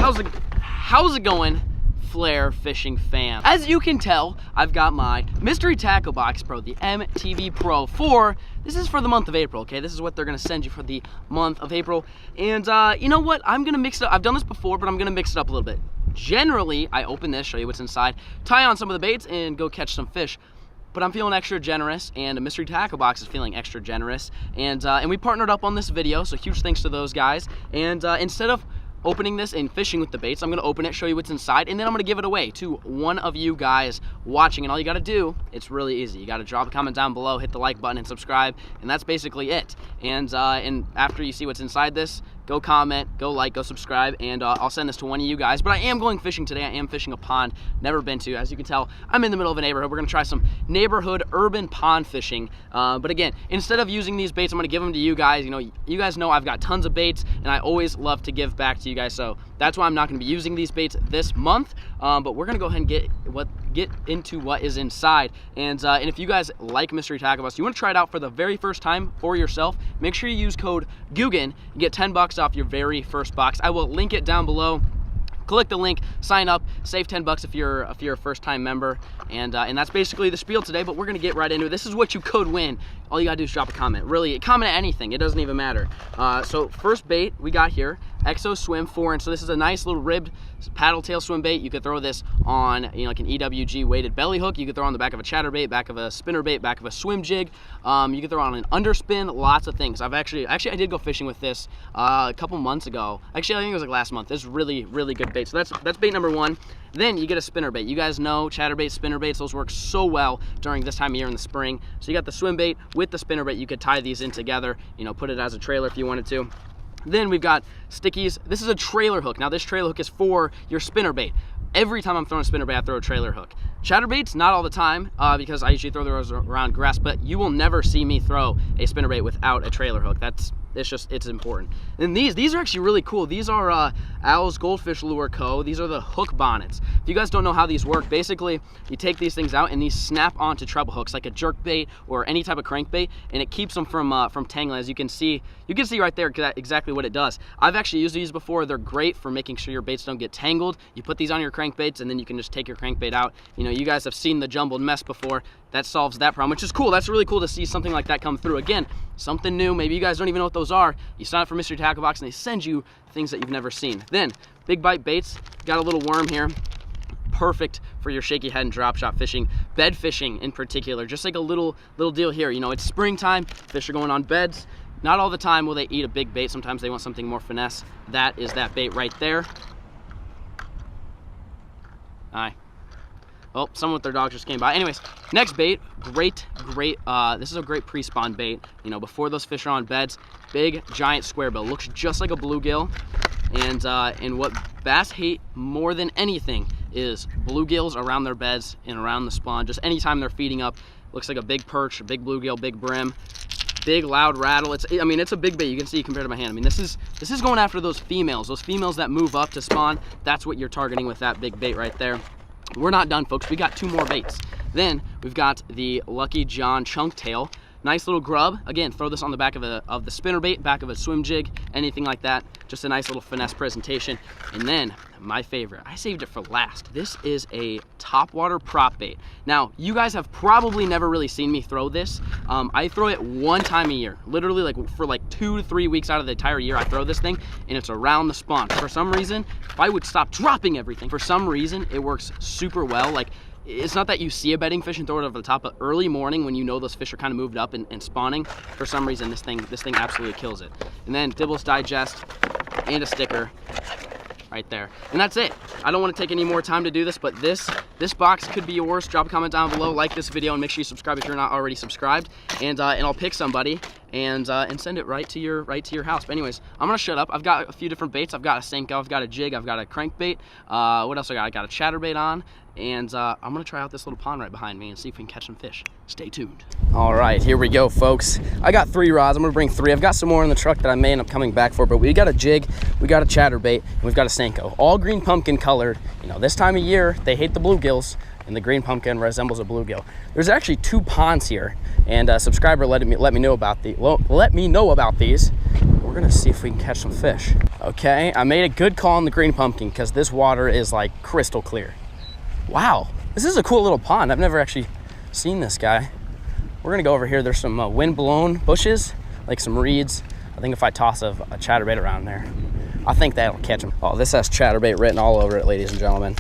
How's it going, Flare Fishing fam? As you can tell, I've got my Mystery Tackle Box Pro, the MTB Pro 4. This is for the month of April, okay? This is what they're gonna send you for the month of April. And you know what? I'm gonna mix it up. I've done this before, but I'm gonna mix it up a little bit. Generally, I open this, show you what's inside, tie on some of the baits, and go catch some fish. But I'm feeling extra generous, and a Mystery Tackle Box is feeling extra generous. And we partnered up on this video, so huge thanks to those guys. And instead of opening this and fishing with the baits, I'm gonna open it, show you what's inside, and then I'm gonna give it away to one of you guys watching. And all you gotta do, it's really easy. You gotta drop a comment down below, hit the like button, and subscribe, and that's basically it. And after you see what's inside this, go comment, go like, go subscribe, and I'll send this to one of you guys. But I am going fishing today. I am fishing a pond never been to. As you can tell, I'm in the middle of a neighborhood. We're gonna try some neighborhood urban pond fishing. But again, instead of using these baits, I'm gonna give them to you guys. You know, you guys know I've got tons of baits, and I always love to give back to you guys. So that's why I'm not gonna be using these baits this month. But we're gonna go ahead and get into what is inside. And if you guys like Mystery Tackle Box, you want to try it out for the very first time for yourself, make sure you use code GUGEN. You get 10 bucks off your very first box. I will link it down below. Click the link, sign up, save 10 bucks if you're a first-time member, and that's basically the spiel today. But we're gonna get right into it. This is what you could win. All you gotta do is drop a comment. Really, comment anything. It doesn't even matter. So first bait we got here, Exo Swim 4-inch. So this is a nice little ribbed paddle tail swim bait. You could throw this on, you know, like an EWG weighted belly hook. You could throw on the back of a chatterbait, back of a spinner bait, back of a swim jig. You could throw on an underspin. Lots of things. I did go fishing with this a couple months ago. Actually, I think it was like last month. This is really good bait. So that's bait number one. Then you get a spinner bait. You guys know chatterbait, spinner baits, those work so well during this time of year in the spring. So you got the swim bait with the spinner bait. You could tie these in together, you know, put it as a trailer if you wanted to. Then we've got stickies. This is a trailer hook. Now this trailer hook is for your spinner bait. Every time I'm throwing a spinner bait, I throw a trailer hook. Chatterbaits, not all the time, because I usually throw those around grass, but you will never see me throw a spinner bait without a trailer hook. It's important. And these are actually really cool. These are Owl's Goldfish Lure Co. These are the hook bonnets. If you guys don't know how these work, basically you take these things out and these snap onto treble hooks like a jerk bait or any type of crankbait, and it keeps them from tangling. As you can see right there exactly what it does. I've actually used these before. They're great for making sure your baits don't get tangled. You put these on your crankbaits and then you can just take your crankbait out. You know, you guys have seen the jumbled mess before. That solves that problem, which is cool. That's really cool to see something like that come through. Again, something new. Maybe you guys don't even know what those are. You sign up for Mystery Tackle Box and they send you things that you've never seen. Then, big bite baits. Got a little worm here. Perfect for your shaky head and drop shot fishing, bed fishing in particular. Just like a little deal here. You know, it's springtime. Fish are going on beds. Not all the time will they eat a big bait. Sometimes they want something more finesse. That is that bait right there. Aye. Oh, someone with their dog just came by. Anyways, next bait, great, this is a great pre-spawn bait. You know, before those fish are on beds, big, giant square bill. Looks just like a bluegill. And what bass hate more than anything is bluegills around their beds and around the spawn. Just anytime they're feeding up, looks like a big perch, a big bluegill, big brim, big loud rattle. It's a big bait. You can see compared to my hand. I mean, this is going after those females that move up to spawn. That's what you're targeting with that big bait right there. We're not done, folks. We got two more baits. Then we've got the Lucky John Chunk Tail. Nice little grub. Again, throw this on the back of the spinner bait, back of a swim jig, anything like that. Just a nice little finesse presentation. And then my favorite, I saved it for last. This is a topwater prop bait. Now, you guys have probably never really seen me throw this. I throw it one time a year. Literally, like for like 2 to 3 weeks out of the entire year, I throw this thing, and it's around the spawn. For some reason, if I would stop dropping everything, for some reason, it works super well. Like, it's not that you see a bedding fish and throw it over the top, but early morning when you know those fish are kind of moved up and spawning, for some reason this thing absolutely kills it. And then Dibbles Digest and a sticker right there. And that's it. I don't want to take any more time to do this, but this box could be yours. Drop a comment down below, like this video, and make sure you subscribe if you're not already subscribed. And I'll pick somebody and send it right to your house. But anyways, I'm gonna shut up. I've got a few different baits. I've got a Senko, I've got a jig, I've got a crankbait. What else I got? I got a chatterbait on. And I'm gonna try out this little pond right behind me and see if we can catch some fish. Stay tuned. All right, here we go, folks. I got 3 rods. I'm gonna bring 3. I've got some more in the truck that I may end up coming back for, but we got a jig, we got a chatterbait, and we've got a Senko. All green pumpkin colored. You know, this time of year, they hate the bluegills, and the green pumpkin resembles a bluegill. There's actually 2 ponds here, and a subscriber let me know about these. We're we're gonna see if we can catch some fish. Okay, I made a good call on the green pumpkin because this water is like crystal clear. Wow, this is a cool little pond. I've never actually seen this guy. We're gonna go over here. There's some wind-blown bushes, like some reeds. I think if I toss a chatterbait around there, I think that'll catch them. Oh, this has chatterbait written all over it, ladies and gentlemen.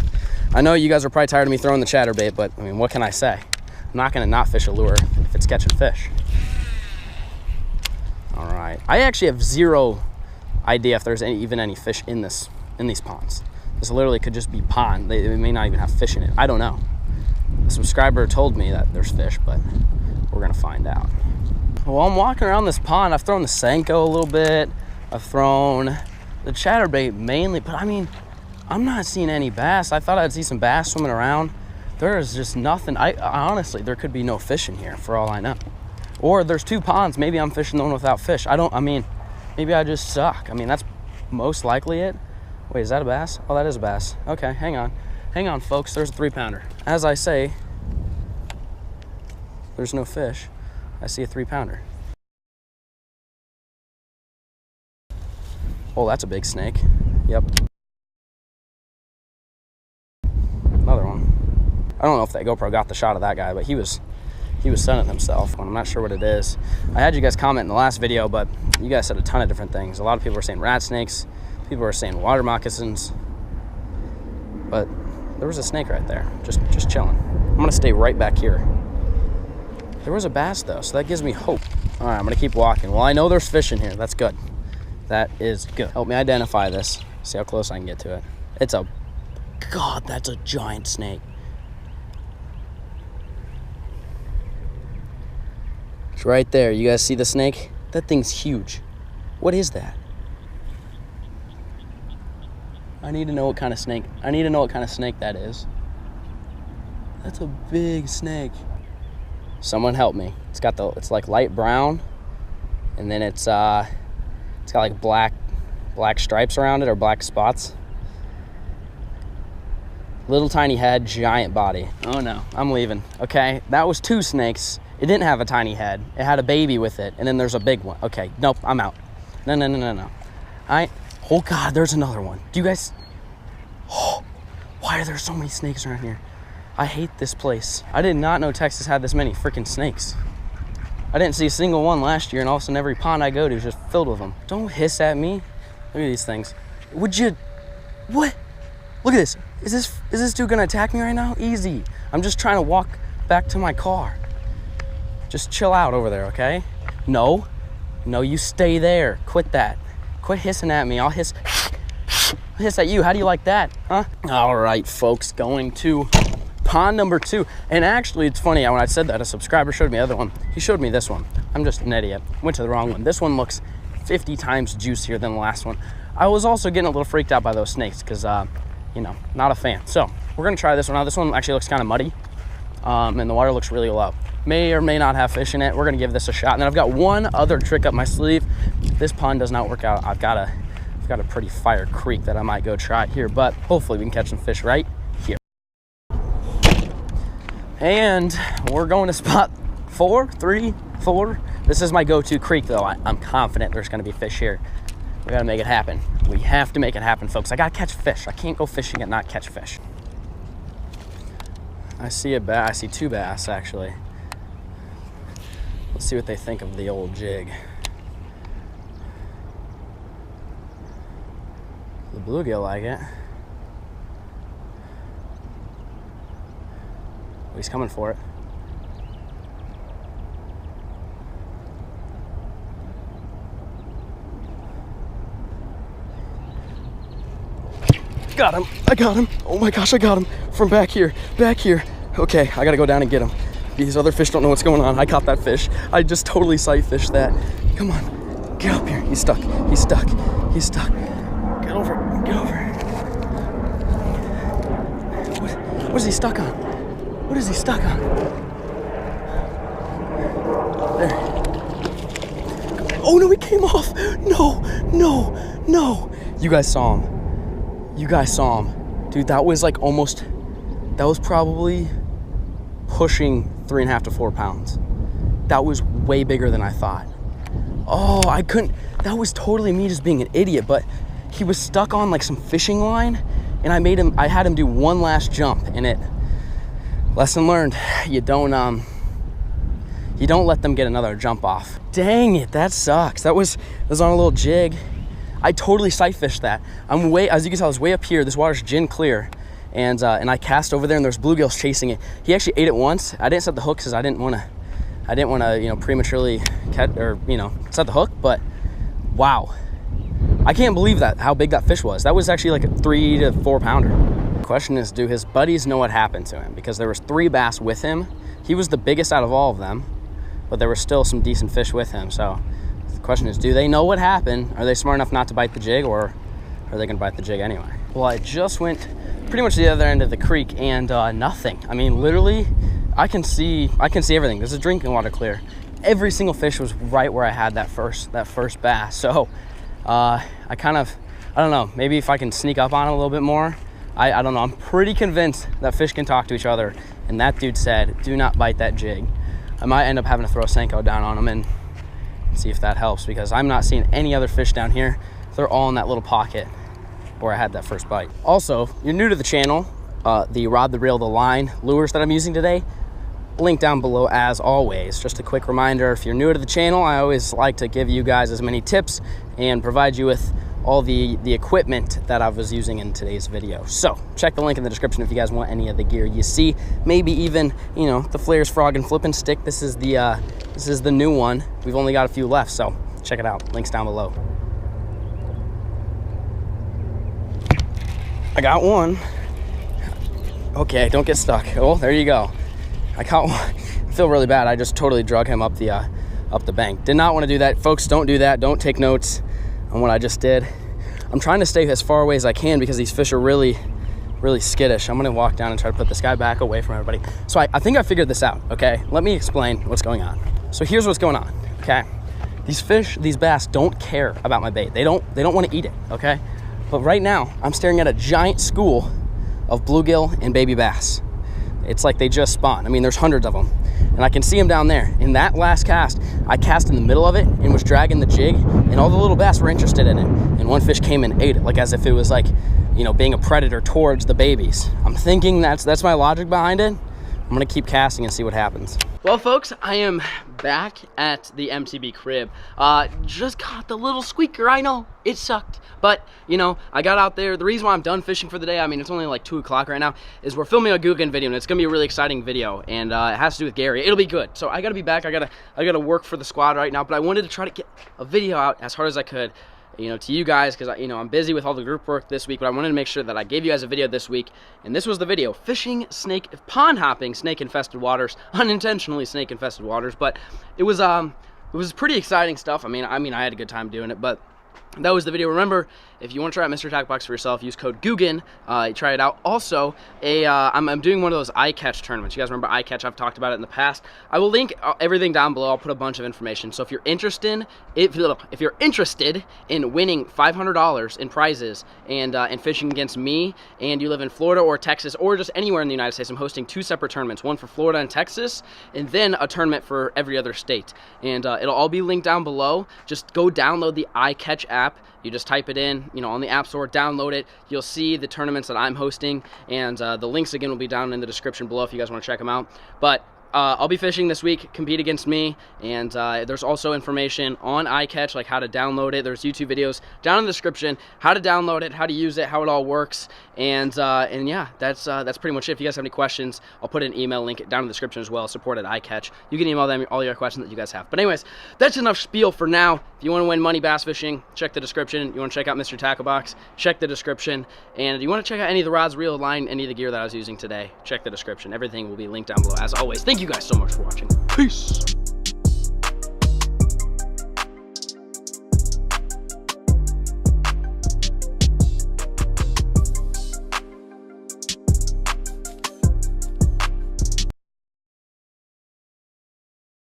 I know you guys are probably tired of me throwing the chatterbait, but I mean, what can I say? I'm not gonna not fish a lure if it's catching fish. All right, I actually have zero idea if there's even any fish in these ponds. This literally could just be pond. They may not even have fish in it. I don't know. A subscriber told me that there's fish, but we're gonna find out. Well, I'm walking around this pond. I've thrown the Senko a little bit. I've thrown the chatterbait mainly, but I mean, I'm not seeing any bass. I thought I'd see some bass swimming around. There is just nothing. I honestly, there could be no fish in here for all I know. Or there's two ponds. Maybe I'm fishing the one without fish. I mean, maybe I just suck. I mean, that's most likely it. Wait, is that a bass? Oh, that is a bass. Okay, hang on. Hang on, folks. There's a 3-pounder. As I say, there's no fish. I see a 3-pounder. Oh, that's a big snake. Yep. Another one. I don't know if that GoPro got the shot of that guy, but he was sunning himself. I'm not sure what it is. I had you guys comment in the last video, but you guys said a ton of different things. A lot of people were saying rat snakes. People were saying water moccasins. But there was a snake right there, just chilling. I'm gonna stay right back here. There was a bass though, so that gives me hope. All right, I'm gonna keep walking. Well, I know there's fish in here. That's good. That is good. Help me identify this. See how close I can get to it. God, that's a giant snake. It's right there. You guys see the snake? That thing's huge. What is that? I need to know what kind of snake. I need to know what kind of snake that is. That's a big snake. Someone help me. It's like light brown, and then it's got like black stripes around it, or black spots. Little tiny head, giant body. Oh no, I'm leaving. Okay, that was 2 snakes. It didn't have a tiny head. It had a baby with it, and then there's a big one. Okay, nope, I'm out. No. Oh God, there's another one. Do you guys, why are there so many snakes around here? I hate this place. I did not know Texas had this many freaking snakes. I didn't see a single one last year, and all of a sudden every pond I go to is just filled with them. Don't hiss at me. Look at these things. Would you, what? Look at this. Is this dude gonna attack me right now? Easy. I'm just trying to walk back to my car. Just chill out over there, okay? No, you stay there. Quit that. Quit hissing at me. I'll hiss at you. How do you like that, huh? All right, folks, going to pond number 2. And actually, it's funny, when I said that, a subscriber showed me the other one. He showed me this one. I'm just an idiot. Went to the wrong one. This one looks 50 times juicier than the last one. I was also getting a little freaked out by those snakes because, you know, not a fan. So we're gonna try this one out. This one actually looks kind of muddy, and the water looks really low. May or may not have fish in it. We're gonna give this a shot. And then I've got one other trick up my sleeve. If this pond does not work out, I've got a pretty fire creek that I might go try here, but hopefully we can catch some fish right here. And we're going to spot 4. This is my go-to creek though. I'm confident there's gonna be fish here. We gotta make it happen. We have to make it happen, folks. I gotta catch fish. I can't go fishing and not catch fish. I see a bass. I see 2 bass actually. Let's see what they think of the old jig. The bluegill like it. Oh, he's coming for it. Got him. I got him. Oh my gosh, I got him from back here. Okay, I gotta go down and get him. These other fish don't know what's going on. I caught that fish. I just totally sight fished that. Come on, get up here. He's stuck. Get over. What is he stuck on? There. Oh no, he came off. No. You guys saw him. Dude, that was probably pushing 3.5 to 4 pounds. That was way bigger than I thought. Oh, I couldn't, that was totally me just being an idiot, but he was stuck on like some fishing line, and I had him do one last jump, and lesson learned, you don't let them get another jump off. Dang it, that sucks. That was on a little jig. I totally sight fished that. As you can tell, I was way up here. This water's gin clear, and I cast over there, and there's bluegills chasing it. He actually ate it once. I didn't set the hook because I didn't want to, prematurely catch or set the hook. But wow, I can't believe how big that fish was. That was actually like a 3 to 4 pounder. The question is, do his buddies know what happened to him? Because there was 3 bass with him. He was the biggest out of all of them, but there were still some decent fish with him. So the question is, do they know what happened? Are they smart enough not to bite the jig, or are they gonna bite the jig anyway? Well, I just went pretty much to the other end of the creek, and nothing. I mean, literally, I can see everything. There's a drinking water clear. Every single fish was right where I had that first bass. So I don't know, maybe if I can sneak up on it a little bit more. I don't know, I'm pretty convinced that fish can talk to each other, and that dude said, do not bite that jig. I might end up having to throw a Senko down on him and see if that helps, because I'm not seeing any other fish down here. They're all in that little pocket where I had that first bite. Also, if you're new to the channel, the rod, the reel, the line lures that I'm using today, link down below as always. Just a quick reminder, if you're new to the channel, I always like to give you guys as many tips and provide you with all the equipment that I was using in today's video. So check the link in the description if you guys want any of the gear you see, maybe even the Flares frog and flipping stick. This is the new one. We've only got a few left, so check it out. Links down below. I got one. Okay, don't get stuck. Oh, there you go. I caught one. I feel really bad. I just totally drug him up the bank. Did not want to do that. Folks, don't do that. Don't take notes on what I just did. I'm trying to stay as far away as I can because these fish are really skittish. I'm gonna walk down and try to put this guy back away from everybody. So I think I figured this out, okay? Let me explain what's going on. So here's what's going on, okay? These bass don't care about my bait. They don't want to eat it, okay? But right now, I'm staring at a giant school of bluegill and baby bass. It's like they just spawned. I mean, there's hundreds of them. And I can see them down there. In that last cast, I cast in the middle of it and was dragging the jig, and all the little bass were interested in it. And one fish came and ate it, like as if it was like, being a predator towards the babies. I'm thinking that's my logic behind it. I'm gonna keep casting and see what happens. Well, folks, I am back at the MTB crib. Just caught the little squeaker. I know, it sucked. But, I got out there. The reason why I'm done fishing for the day, I mean, it's only like 2 o'clock right now, is we're filming a Guggen video, and it's gonna be a really exciting video, and it has to do with Gary. It'll be good. So I gotta be back. I gotta work for the squad right now, but I wanted to try to get a video out as hard as I could, to you guys, because I'm busy with all the group work this week, but I wanted to make sure that I gave you guys a video this week, and this was the video: pond hopping snake infested waters, unintentionally snake infested waters. But it was pretty exciting stuff. I mean I had a good time doing it, but that was the video. Remember, if you want to try out Mr. Tackle Box for yourself, use code Guggen. Try it out. Also, I'm doing one of those YeAH tournaments. You guys remember YeAH? I've talked about it in the past. I will link everything down below. I'll put a bunch of information. So if you're interested, if you're interested in winning $500 in prizes and fishing against me, and you live in Florida or Texas or just anywhere in the United States, I'm hosting 2 separate tournaments, one for Florida and Texas, and then a tournament for every other state. And it'll all be linked down below. Just go download the YeAH app. You just type it in, on the App Store, download it. You'll see the tournaments that I'm hosting, and the links again will be down in the description below if you guys want to check them out. But I'll be fishing this week. Compete against me, and there's also information on YeAH, like how to download it. There's YouTube videos down in the description, how to download it, how to use it, how it all works, and yeah, that's pretty much it. If you guys have any questions, I'll put an email link down in the description as well. Support at YeAH. You can email them all your questions that you guys have. But anyways, that's enough spiel for now. If you want to win money bass fishing, check the description. You want to check out Mr. Tackle Box, check the description. And if you want to check out any of the rods, reel, line, any of the gear that I was using today, check the description. Everything will be linked down below as always. Thank you guys so much for watching. Peace.